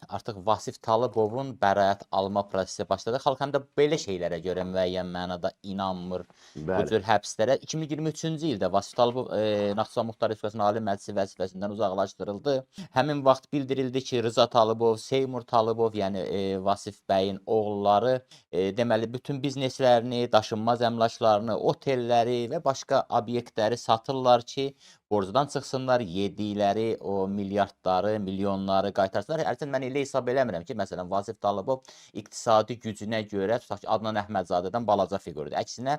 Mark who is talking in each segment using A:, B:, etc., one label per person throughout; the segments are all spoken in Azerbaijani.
A: artıq Vasif Talıbovun bəraət alma prosesi başladı. Xalq həm də belə şeylərə görə müəyyən mənada inanmır bu
B: Bəli.
A: cür həbslərə. 2023-cü ildə Vasif Talıbov Naxçıvan Muxtar Respublikasının Ali Məclisi vəzifəsindən uzaqlaşdırıldı. Həmin vaxt bildirildi ki, Rıza Talıbov, Seymur Talıbov, yəni Vasif bəyin oğulları deməli bütün bizneslərini, daşınmaz əmlaklarını, otelləri və başqa obyektləri satırlar ki, borcdan çıxsınlar, yedikləri o milyardları, milyonları qaytarsınlar. Hərçənd mən elə hesab eləmirəm ki, məsələn, Vasif Talıbov iqtisadi gücünə görə, tutaq ki, Adnan Əhmədzadədən balaca fiqurdur. Əksinə,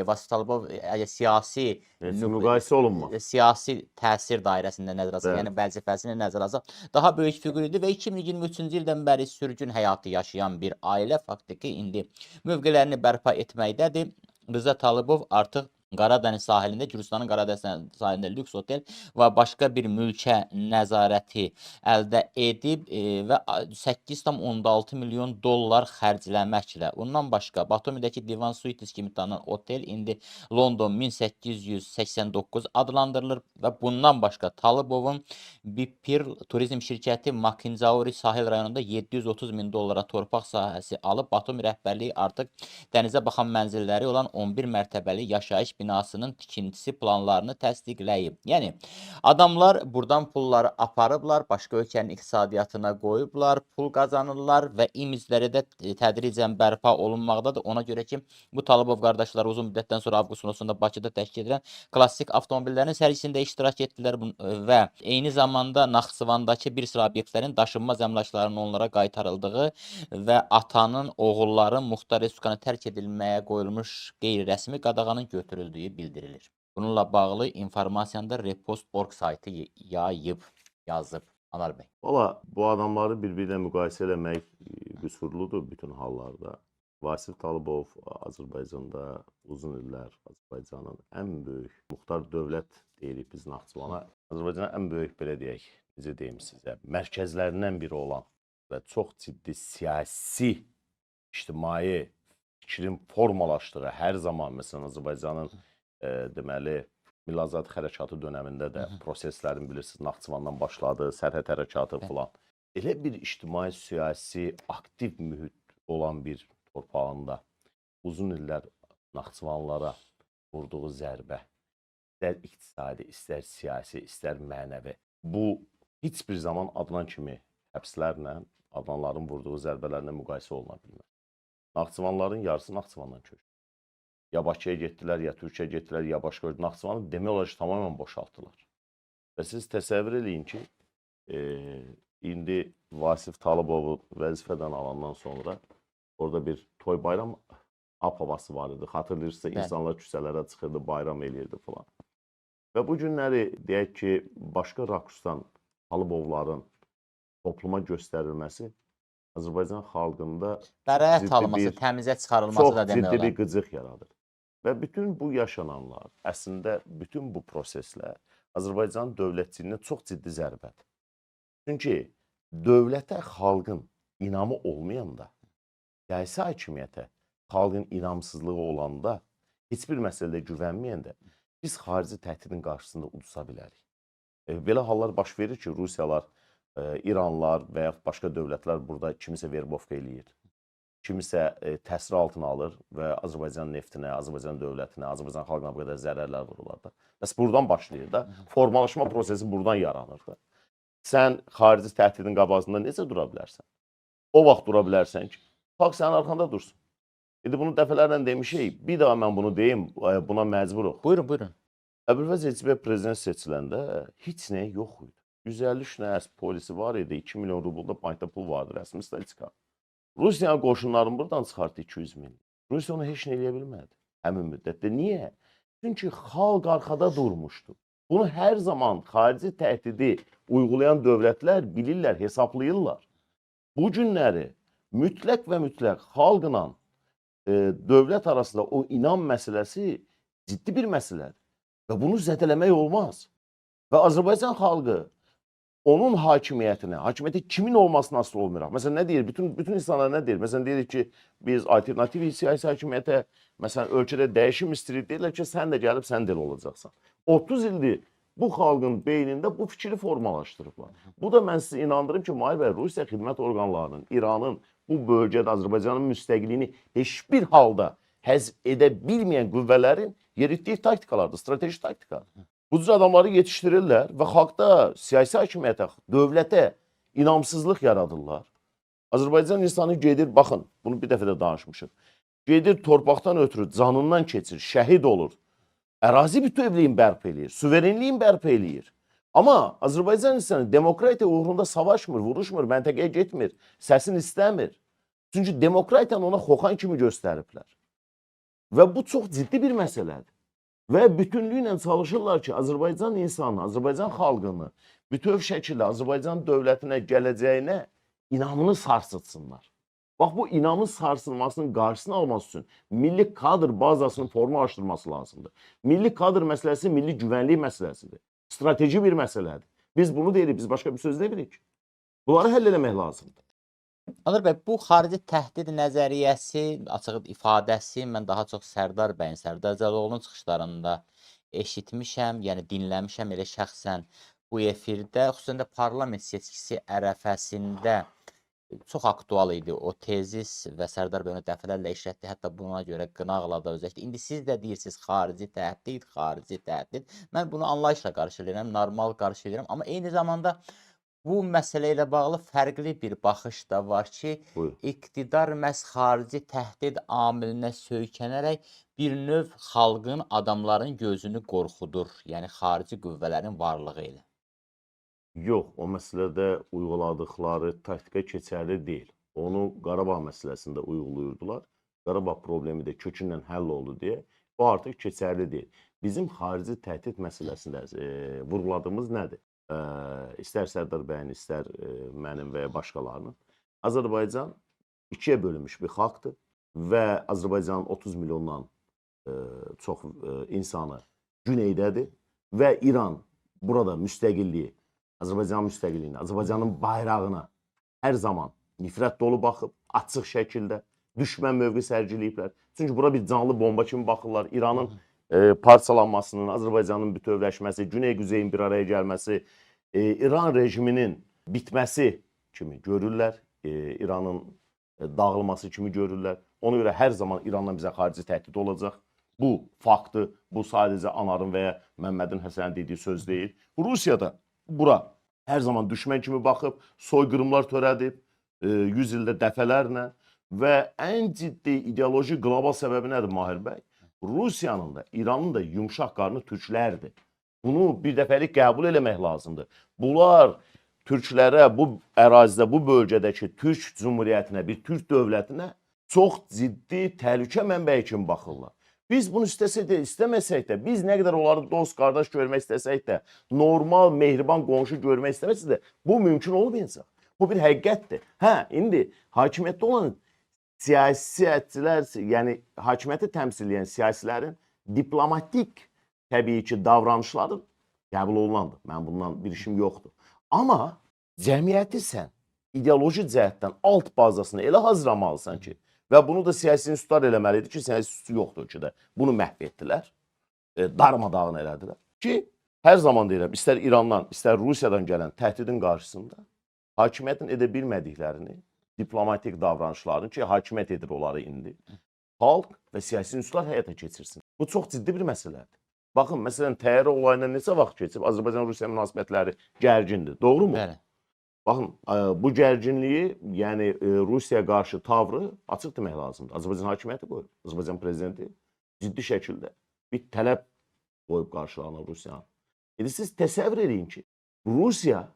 A: Vasif Talıbov əgər siyasi
B: müqayisə olunmaz.
A: Siyasi təsir dairəsində nəzərə alsaq,
B: Bəli.
A: yəni vəzifəsini nəzərə alsaq, daha böyük fiqur idi və 2023-cü ildən bəri sürgün həyatı yaşayan bir ailə faktiki indi mövqelərini bərpa etməkdədir. Rıza Talıbov artıq Qaradəniz sahilində, Gürcüstanın Qaradəniz sahilində lüks otel və başqa bir mülkə nəzarəti əldə edib və 8,6 milyon dollar xərcləməklə. Bundan başqa Batumidəki Divan Suites kimi tanınan otel indi London 1889 adlandırılır və bundan başqa Talıbovun Bipir turizm şirkəti Makinzauri sahil rayonunda 730 min dollara torpaq sahəsi alıb. Batumi rəhbərliyi artıq dənizə baxan mənzilləri olan 11 mərtəbəli yaşayış binasının tikintisi planlarını təsdiqləyib. Yəni, adamlar buradan pulları aparıblar, başqa ölkənin iqtisadiyyatına qoyublar, pul qazanırlar və imicləri də tədricən bərpa olunmaqdadır. Ona görə ki, bu Talıbov qardaşlar uzun müddətdən sonra avqustun sonunda Bakıda təşkil edilən klassik avtomobillərin sərgisində iştirak etdilər və eyni zamanda Naxçıvandakı bir sıra obyektlərin daşınmaz əmlaklarının onlara qaytarıldığı və atanın, oğulların Muxtar Respublikanı tərk edilməyə qoyulmuş qeyri-rəsmi qadağanın götürüldüyü bildirilir. Bununla bağlı informasiyanı da Repost.org saytı yazıb. Anar bəy.
B: Valla bu adamları bir-birinə müqayisə eləmək qüsurludur bütün hallarda. Vasif Talıbov Azərbaycanda uzun illər Azərbaycanın ən böyük muxtar dövlət deyirik biz Naxçıvana. Azərbaycanın ən böyük, belə deyək, necə deyim sizə, mərkəzlərindən biri olan və çox ciddi siyasi, ictimai fikrin formalaşdığı hər zaman, məsələn, Azərbaycanın deməli, Milli Azadlıq Hərəkatı dönəmində də proseslərin bilirsiniz, Naxçıvandan başladı, sərhəd hərəkatı falan. Elə bir ictimai, siyasi, aktiv mühit olan bir torpağında uzun illər Naxçıvanlara vurduğu zərbə, istər iqtisadi, istər siyasi, istər mənəvi. Bu, heç bir zaman Adnan kimi həbslərlə, Adnanların vurduğu zərbələrlə müqayisə oluna bilmir. Naxçıvanların yarısı Naxçıvandan köçdü. Ya Bakıya getdilər, ya Türkiyəyə getdilər, ya başqa Naxçıvanı demək olar ki, tamamilə boşaltdılar. Və siz təsəvvür eləyin ki, indi Vasif Talıbovu vəzifədən alandan sonra orada bir toy bayram havası var idi. Xatırlayırsınızsa, insanlar küçələrə çıxırdı, bayram eləyirdi falan. Və bu günləri, deyək ki, başqa rakursdan Talıbovların topluma göstərilməsi Azərbaycan xalqında
A: bəraət alması, təmizə çıxarılması da demək olar.
B: Çox ciddi bir qıcıq yaradır. Və bütün bu yaşananlar, əslində bütün bu proseslər Azərbaycan dövlətçiliyinə çox ciddi zərbədir. Çünki dövlətə xalqın inamı olmayanda, siyasi hakimiyyətə xalqın inamsızlığı olanda, heç bir məsələdə güvənməyəndə biz xarici təhdidin qarşısında udusa bilərik. Belə hallar baş verir ki, Rusiyalar, İranlar və yaxud başqa dövlətlər burada kimisə verbovka eləyir. Kimisə təsir altına alır və Azərbaycan neftinə, Azərbaycan dövlətinə, Azərbaycan xalqına bu qədər zərərlər vururlar da. Bəs buradan başlayır da, formalaşma prosesi buradan yaranır da. Sən xarici təhdidin qabağında necə dura bilərsən? O vaxt dura bilərsən ki, xalq sənin arxanda dursun. İndi bunu dəfələrlə demişik, bir daha mən bunu deyim, buna məcburuq.
A: Buyurun, buyurun.
B: Əbülfəz Elçibəy prezident seçiləndə heç nə yox idi. 150 şünə polisi var idi, 2 milyon rubulda bankda pul vardı, rəsmi statistika. Rusiyanın qoşunlarını buradan çıxartdı 200 min. Rusiya onu heç nə eləyə bilmədi həmin müddətdə. Niyə? Çünki xalq arxada durmuşdu. Bunu hər zaman xarici təhdidi uygulayan dövlətlər bilirlər, hesablayırlar. Bu günləri mütləq və mütləq xalqla dövlət arasında o inam məsələsi ciddi bir məsələdir. Və bunu zədələmək olmaz. Və Azərbaycan xalqı onun hakimiyyəti kimin olmasına asılı olmayaraq. Məsələn, nə deyir? Bütün insanlar nə deyir? Məsələn, deyirik ki, biz alternativ siyasi hakimiyyətə, məsələn, ölkədə dəyişim istəyirik. Deyirlər ki, sən də gəlib, sən də elə olacaqsan. 30 ildir bu xalqın beynində bu fikri formalaşdırıblar. Bu da mən sizi inandırım ki, Mahir bəy, Rusiya xidmət orqanlarının, İranın bu bölgədə Azərbaycanın müstəqilliyini heç bir halda həzm edə bilməyən qüvvələrin yeritdiyi taktikalardır, strateji taktikadır. Bu cür adamları yetişdirirlər və xalqda, siyasi hakimiyyətə, dövlətə inamsızlıq yaradırlar. Azərbaycan insanı gedir, baxın, bunu bir dəfə də danışmışıq. Gedir torpaqdan ötürü canından keçir, şəhid olur. Ərazi bütövlüyün bərpa eləyir, suverenliyin bərpa eləyir. Amma Azərbaycan insanı demokratiya uğrunda savaşmır, vuruşmur, məntəqəyə getmir, səsini istəmir. Çünki demokratiyanı ona xoxan kimi göstəriblər. Və bu çox ciddi bir məsələdir. Və bütünlüklə çalışırlar ki, Azərbaycan insanı, Azərbaycan xalqını bütöv şəkildə Azərbaycan dövlətinə, gələcəyinə inamını sarsıtsınlar. Bax, bu inamın sarsılmasının qarşısını alması üçün milli kadr bazasının formalaşdırması lazımdır. Milli kadr məsələsi milli güvənlik məsələsidir. Strateji bir məsələdir. Biz bunu deyirik, biz başqa bir söz demirik. Bunları həll eləmək lazımdır.
A: Anır bəy, bu xarici təhdid nəzəriyyəsi, açıq ifadəsi mən daha çox Sərdar bəyin, Sərdar Cəloğlu'nun çıxışlarında eşitmişəm, yəni dinləmişəm elə şəxsən bu efirdə, xüsusən də parlament seçkisi ərəfəsində çox aktual idi o tezis və Sərdar bəy onu dəfələrlə işlətdi, hətta buna görə qınaqla da özləşdi. İndi siz də deyirsiniz xarici təhdid, xarici təhdid. Mən bunu anlayışla qarşılayıram, normal qarşılayıram, amma eyni zamanda bu məsələ ilə bağlı fərqli bir baxış da var ki,
B: Buyur.
A: iqtidar məhz xarici təhdid amilinə söykənərək bir növ xalqın, adamların gözünü qorxudur, yəni xarici qüvvələrin varlığı ilə.
B: Yox, o məsələdə uyguladıkları taktika keçərli deyil. Onu Qarabağ məsələsində uyğulayırdılar. Qarabağ problemi də kökündən həll oldu deyə bu artıq keçərli deyil. Bizim xarici təhdid məsələsində vurguladığımız nədir? İstər Sərdar bəyin, istər mənim və ya başqalarının. Azərbaycan ikiyə bölünmüş bir xalqdır və Azərbaycanın 30 milyondan çox insanı güneydədir və İran burada müstəqilliyi, Azərbaycanın müstəqilliyinə, Azərbaycanın bayrağına hər zaman nifrət dolu baxıb, açıq şəkildə düşmən mövqe sərgiləyiblər. Çünki bura bir canlı bomba kimi baxırlar. İranın parçalanmasının, Azərbaycanın bütövləşməsi, Güney-Güzeyin bir araya gəlməsi, İran rejiminin bitməsi kimi görürlər. İranın dağılması kimi görürlər. Ona görə hər zaman İrandan bizə xarici təhdid olacaq. Bu faktdır. Bu sadəcə Anarın və ya Məmmədin Həsənin dediyi söz deyil. Rusiyada bura hər zaman düşmən kimi baxıb, soyqırımlar törədib, 100 ildə dəfələrlə və ən ciddi ideoloji qlobal səbəbi nədir Mahir bəy? Rusiyanın da, İranın da yumşaq qarnı türklərdir. Bunu bir dəfəlik qəbul eləmək lazımdır. Bunlar türklərə, bu ərazidə, bu bölgədəki Türk Cumhuriyyətinə, bir Türk dövlətinə çox ciddi təhlükə mənbəyi kimi baxırlar. Biz bunu istəsək də, istəməsək də, biz nə qədər onları dost, qardaş görmək istəsək də, normal, mehriban qonşu görmək istəməsək də, bu mümkün olmayacaq. Bu bir həqiqətdir. Hə, indi hakimiyyətdə olan siyasətçilər, yəni hakimiyyəti təmsil edən siyasilərin diplomatik, təbii ki, davranışları qəbul olunandır. Mən bundan bir işim yoxdur. Amma cəmiyyəti sən ideoloji cəhətdən alt bazasını elə hazırlamalısan ki, və bunu da siyasi institutlar eləməlidir ki, siyasi institutu yoxdur ölkədə. Bunu məhv etdilər, darmadağın elədilər. Ki, hər zaman deyirəm, istər İrandan, istər Rusiyadan gələn təhdidin qarşısında hakimiyyətin edə bilmədiklərini, diplomatik davranışlarını ki, hakimiyyət edir onları indi, xalq və siyasi institutlar həyata keçirsin. Bu çox ciddi bir məsələdir. Baxın, məsələn, təyyarə olayına neçə vaxt keçib, Azərbaycan-Rusiya münasibətləri gərgindir, doğru mu?
A: Bəli.
B: Baxın, bu gərginliyi, yəni Rusiyaya qarşı tavrı açıq demək lazımdır. Azərbaycan hakimiyyəti qoyub, Azərbaycan prezidenti ciddi şəkildə bir tələb qoyub qarşılarına Rusiyanın. İndi siz təsəvvür edin ki, Rusiya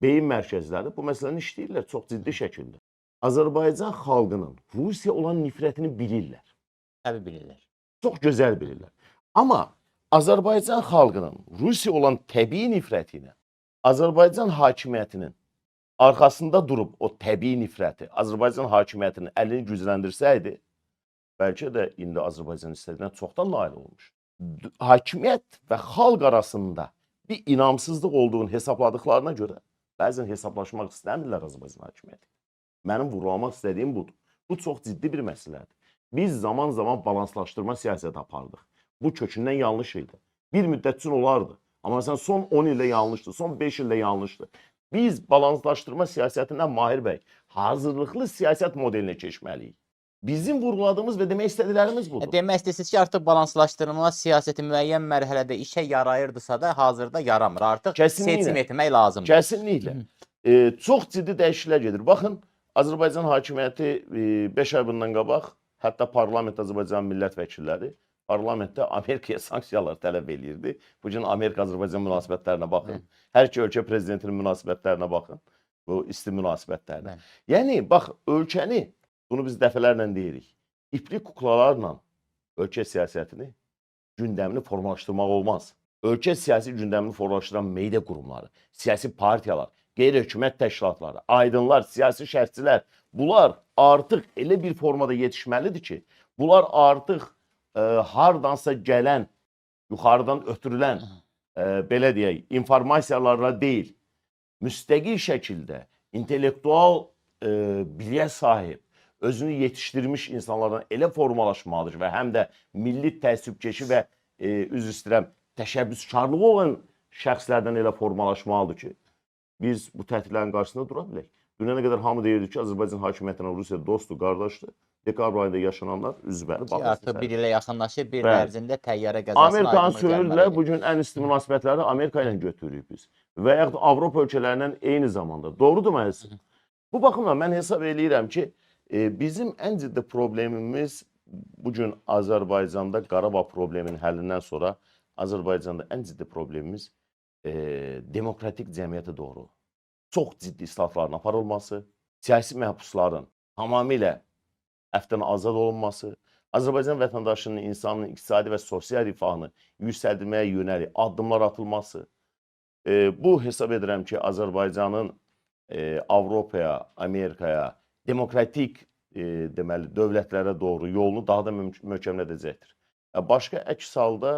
B: beyin mərkəzləri bu məsələni işləyirlər çox ciddi şəkildə. Azərbaycan xalqının Rusiya olan nifrətini bilirlər.
A: Təbii bilirlər.
B: Çox gözəl bilirlər. Amma Azərbaycan xalqının Rusiya olan təbii nifrəti ilə Azərbaycan hakimiyyətinin arxasında durub o təbii nifrəti Azərbaycan hakimiyyətinin əlini gücləndirsəydi, bəlkə də indi Azərbaycan istədiyindən çoxdan nail olmuş. Hakimiyyət və xalq arasında bir inamsızlıq olduğunu hesabladıklarına görə bəzən hesablaşmaq istəmirlər Azərbaycan hakimiyyəti. Mənim vurulamaq istədiyim budur. Bu çox ciddi bir məsələdir. Biz zaman-zaman balanslaşdırma siyasəti apardıq. Bu kökündən yanlış idi. Bir müddət üçün olardı. Amma sən son 10 ildə yanlışdır, son 5 ildə yanlışdır. Biz balanslaşdırma siyasətindən Mahir bəy, hazırlıqlı siyasət modelinə keçməliyik. Bizim vurguladığımız və demək istədiklərimiz budur.
A: Demək istəyirsiniz ki, artıq balanslaşdırma siyasəti müəyyən mərhələdə işə yarayırdısa da, hazırda yaramır. Artıq
B: Kəsinliklə.
A: seçim etmək lazımdır.
B: Kəsinliklə. Çox ciddi dəyişikliklər gedir. Baxın, Azərbaycan hakimiyyəti 5 ay bundan qabaq, hətta parlament Azərbaycan millət vəkilləri parlamentdə Amerikaya sanksiyalar tələb eləyirdi. Bu gün Amerika-Azərbaycan münasibətlərinə baxın. Hər iki ölkə prezidentinin münasibətlərinə baxın. Bu isti münasibətlərinə. Yəni, bax, ölkəni, bunu biz dəfələrlə deyirik, iplik kuklalarla ölkə siyasətini, gündəmini formalaşdırmaq olmaz. Ölkə siyasi gündəmini formalaşdıran media qurumları, siyasi partiyalar, qeyri-hökumət təşkilatları, aydınlar, siyasi şəxsçilər, bunlar artıq elə bir formada yetişməlidir ki, bunlar artıq hardansa gələn, yuxarıdan ötürülən, belə deyək, informasiyalarla deyil, müstəqil şəkildə intellektual biliyə sahib, özünü yetişdirmiş insanlardan elə formalaşmalıdır və həm də milli təəssübkeşi və üzr istəyirəm, təşəbbüskarlığı olan şəxslərdən elə formalaşmalıdır ki, biz bu təhdidlərin qarşısında dura bilək. Dünənə qədər hamı deyirdi ki, Azərbaycan hakimiyyətinə Rusiya dostdur, qardaşdır. Dekabr ayında yaşananlar üzbəri baxın.
A: Artıq bir ilə yaxınlaşıb, bir il ərzində təyyarə qəzasına
B: Amerikanı söylürdülər, bugün ən isti münasibətləri Amerika ilə götürürük biz. Və yaxud Avropa ölkələrindən eyni zamanda. Doğrudur müəllim? Bu baxımdan mən hesab eləyirəm ki, bizim ən ciddi problemimiz bugün Azərbaycanda Qarabağ probleminin həllindən sonra Azərbaycanda ən ciddi problemimiz demokratik cəmiyyətə doğru çox ciddi islahatların aparılması, siyasi məhbusların tamamilə əfvdən azad olunması, Azərbaycan vətəndaşının, insanın iqtisadi və sosial rifahını yüksəldilməyə yönəlik addımlar atılması. Bu hesab edirəm ki, Azərbaycanın Avropaya, Amerikaya, demokratik deməli dövlətlərə doğru yolunu daha da möhkəmlədəcəkdir. Başqa əks halda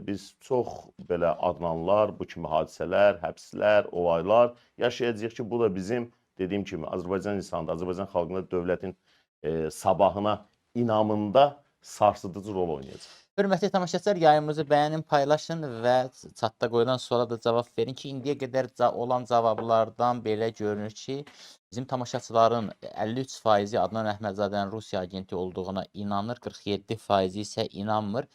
B: biz çox belə adlanlar, bu kimi hadisələr, həbslər, olaylar yaşayacağıq ki, bu da bizim dediyim kimi Azərbaycan insanında, Azərbaycan xalqında dövlətin sabahına inamında sarsıdıcı rol oynayacaq.
A: Hörmətli tamaşaçılar, yayımımızı bəyənin, paylaşın və chatda qoyulan suala da cavab verin ki, indiyə qədər olan cavablardan belə görünür ki, bizim tamaşaçıların 53% Adnan Əhmədzadənin Rusiya agenti olduğuna inanır, 47% isə inanmır.